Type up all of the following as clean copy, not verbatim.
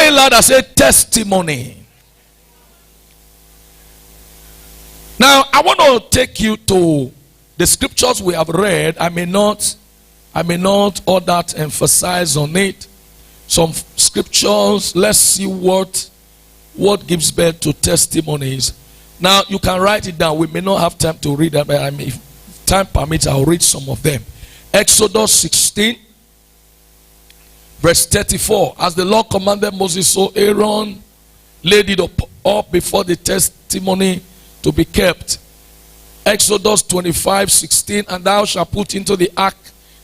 Say loud, I say testimony. Now, I want to take you to the scriptures we have read. I may not all that emphasize on it. Some scriptures, let's see what gives birth to testimonies. Now, you can write it down. We may not have time to read that, but if time permits, I'll read some of them. Exodus 16, verse 34. As the Lord commanded Moses, so Aaron laid it up before the testimony to be kept. Exodus 25, 16. And thou shalt put into the ark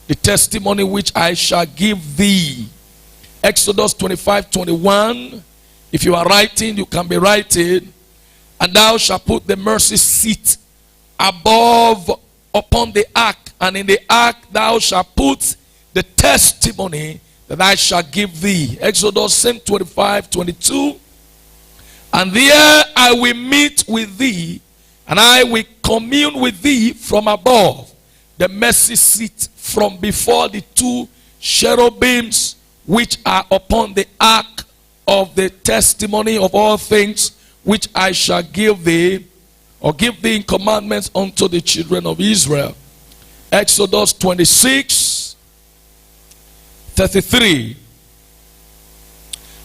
the testimony which I shall give thee. Exodus 25, 21. If you are writing, you can be writing. And thou shalt put the mercy seat above upon the ark, and in the ark thou shalt put the testimony that I shall give thee. Exodus 25, 22. And there I will meet with thee, and I will commune with thee from above the mercy seat, from before the two cherubims which are upon the ark of the testimony of all things, which I shall give thee, or give thee in commandments unto the children of Israel. Exodus 26, 33.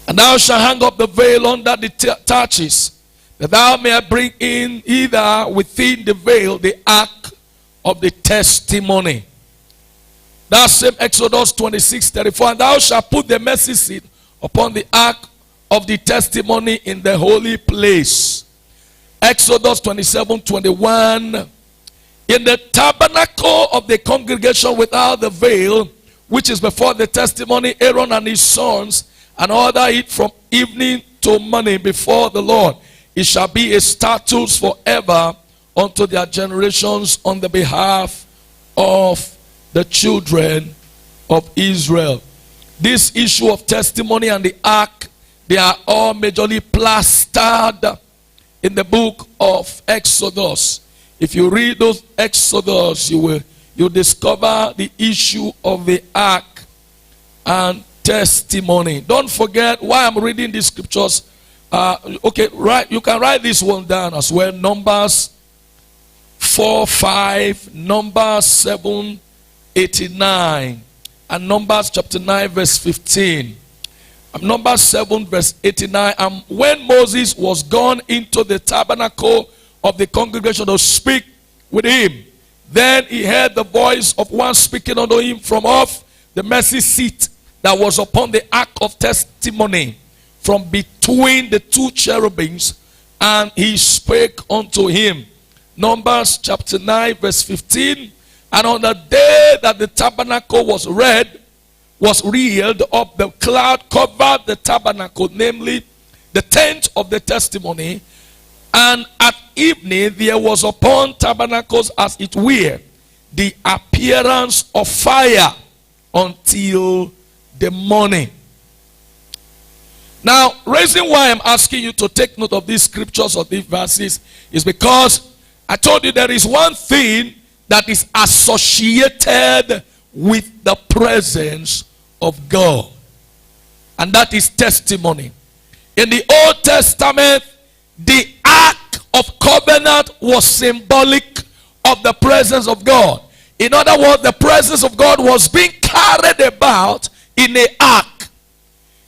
And thou shalt hang up the veil under the taches, that thou mayest bring in either within the veil the ark of the testimony. That same Exodus 26, 34. And thou shalt put the mercy seat upon the ark of the testimony in the holy place. Exodus 27, 21. In the tabernacle of the congregation without the veil, which is before the testimony, Aaron and his sons and order it from evening to morning before the Lord. It shall be a statute forever unto their generations on the behalf of the children of Israel. This issue of testimony and the ark, they are all majorly plastered in the book of Exodus. If you read those Exodus, you discover the issue of the ark and testimony. Don't forget why I'm reading these scriptures. You can write this one down as well. Numbers 4, 5, Numbers 7, 89, and Numbers chapter 9, verse 15. Numbers 7, verse 89. And when Moses was gone into the tabernacle of the congregation to speak with him, then he heard the voice of one speaking unto him from off the mercy seat that was upon the ark of testimony, from between the two cherubims, and he spake unto him. Numbers chapter 9, verse 15. And on the day that the tabernacle was reared up, the cloud covered the tabernacle, namely the tent of the testimony. And at evening there was upon tabernacles as it were the appearance of fire until the morning. Now, reason why I'm asking you to take note of these scriptures or these verses is because I told you there is one thing that is associated with the presence of God, and that is testimony. In the Old Testament, the Ark of Covenant was symbolic of the presence of God. In other words, the presence of God was being carried about in an ark.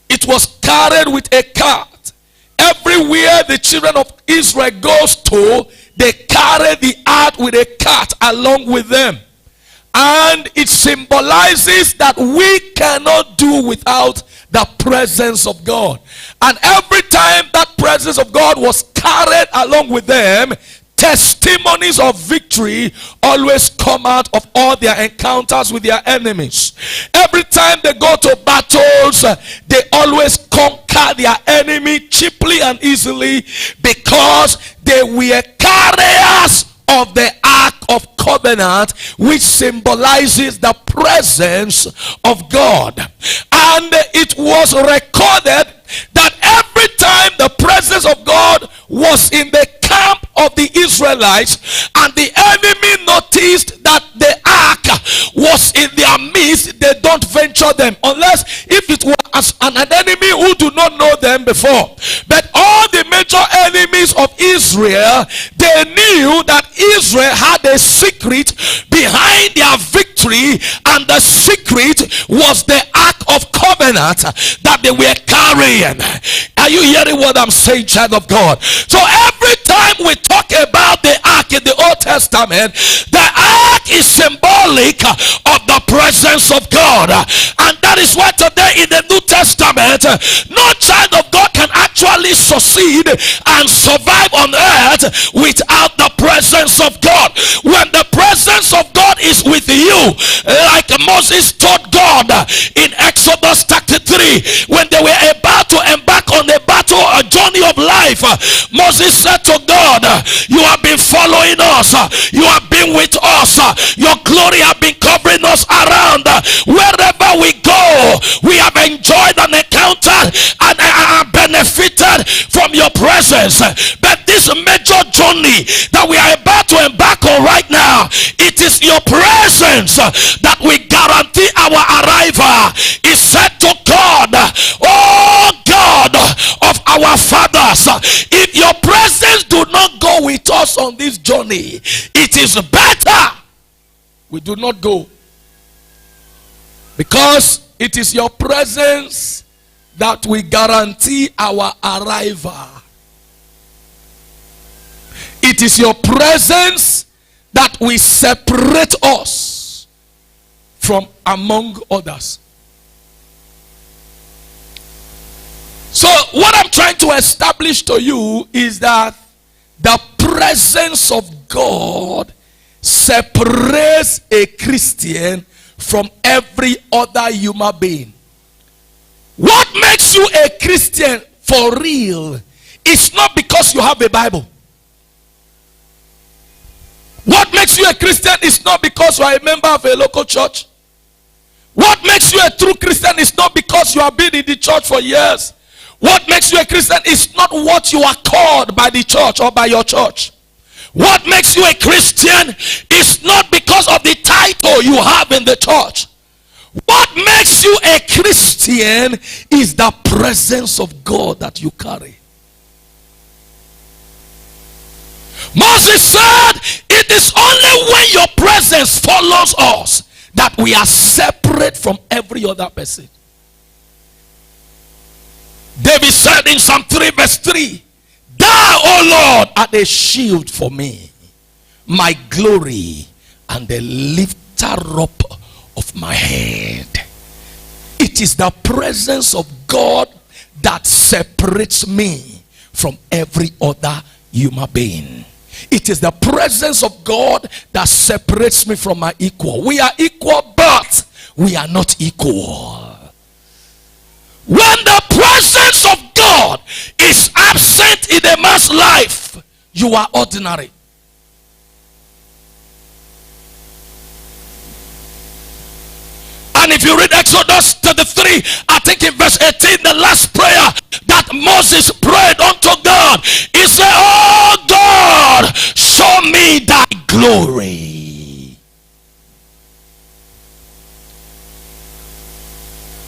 It was carried with a cart. Everywhere the children of Israel goes to, they carry the ark with a cart along with them. And it symbolizes that we cannot do without the presence of God. And every time that presence of God was carried along with them, testimonies of victory always come out of all their encounters with their enemies. Every time they go to battles, they always conquer their enemy cheaply and easily, because they were carriers of the Ark of Covenant, which symbolizes the presence of God. And it was recorded that every time the presence of God was in the camp of the Israelites, and the enemy noticed that the ark was in their midst, they don't venture them, unless if it was an enemy who do not know them, before. But all the major enemies of Israel, they knew that Israel had a secret behind their victory, and the secret was the Ark of Covenant that they were carrying. Are you hearing what I'm saying, child of God? So every time we talk about the Ark in the Old Testament, the Ark is symbolic of the presence of God. And that is why today in the New Testament, no child of God can actually succeed and survive on earth without the presence of God. When the presence of God is with you, like Moses told God in Exodus 33, when they were about to embark on a battle, a journey of life, Moses said to God, you have been following us, you have been with us, your glory have been covering us around. Wherever we go, we have enjoyed an encounter and benefited from your presence. But this major journey that we are about to embark on right now, it is your presence that will guarantee our arrival. He said to God, oh God of our fathers, if your presence do not go with us on this journey, it is better we do not go, because it is your presence that will guarantee our arrival. It is your presence that will separate us from among others. So what I'm trying to establish to you is that the presence of God separates a Christian from every other human being. What makes you a Christian for real is not because you have a Bible. What makes you a Christian is not because you are a member of a local church. What makes you a true Christian is not because you have been in the church for years. What makes you a Christian is not what you are called by the church or by your church. What makes you a Christian is not because of the title you have in the church. What makes you a Christian is the presence of God that you carry. Moses said, it is only when your presence follows us that we are separate from every other person. David said in Psalm 3 verse 3, thou, O Lord, art a shield for me, my glory, and the lifter up of my head. It is the presence of God that separates me from every other human being. It is the presence of God that separates me from my equal. We are equal, but we are not equal. When the presence of God is absent in a man's life, you are ordinary. And if you read Exodus 33, I think in verse 18, the last prayer that Moses prayed unto God, he said, oh God, show me thy glory.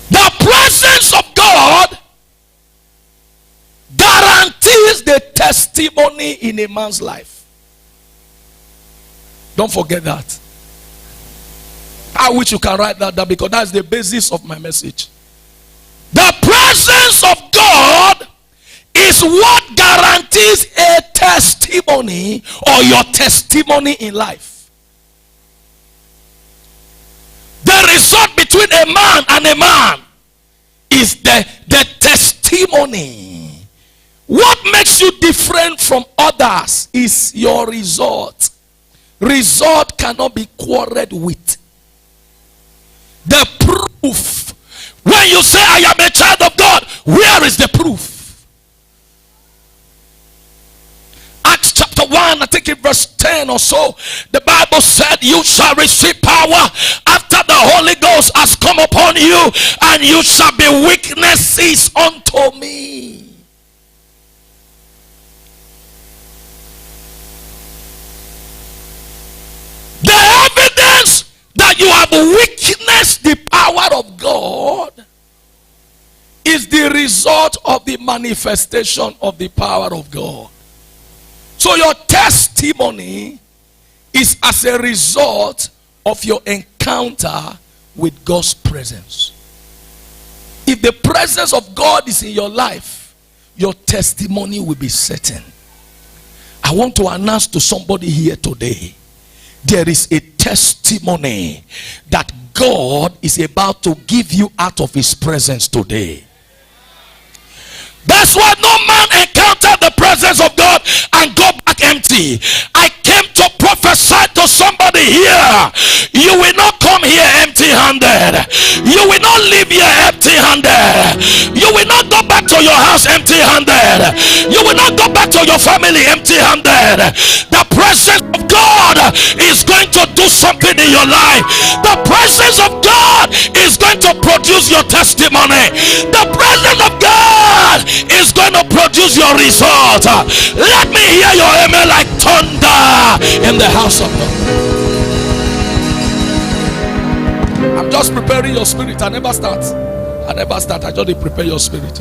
The presence of God guarantees the testimony in a man's life. Don't forget that. I wish you can write that down, because that's the basis of my message. The presence of God is what guarantees a testimony, or your testimony in life. The result between a man and a man is the testimony. What makes you different from others is your result. Result cannot be quarreled with. The proof. When you say I am a child of God, where is the proof? Acts chapter 1, I think in verse 10 or so, the Bible said, you shall receive power after the Holy Ghost has come upon you, and you shall be witnesses unto me. The evidence that you have witnessed the power of God is the result of the manifestation of the power of God. So your testimony is as a result of your encounter with God's presence. If the presence of God is in your life, your testimony will be certain. I want to announce to somebody here today, there is a testimony that God is about to give you out of his presence today. That's why no man encountered the presence of God and go back empty. I came to prophesy to somebody here. You will not come here empty-handed. You will not leave here empty-handed. You will not go back to your house empty-handed. You will not go back to your family empty-handed. The presence of God is going to do something in your life. The presence of God is going to produce your testimony. The presence of God is going to produce your result. Let me hear your amen like thunder in the house of God. I'm just preparing your spirit. I never start. I just prepare your spirit.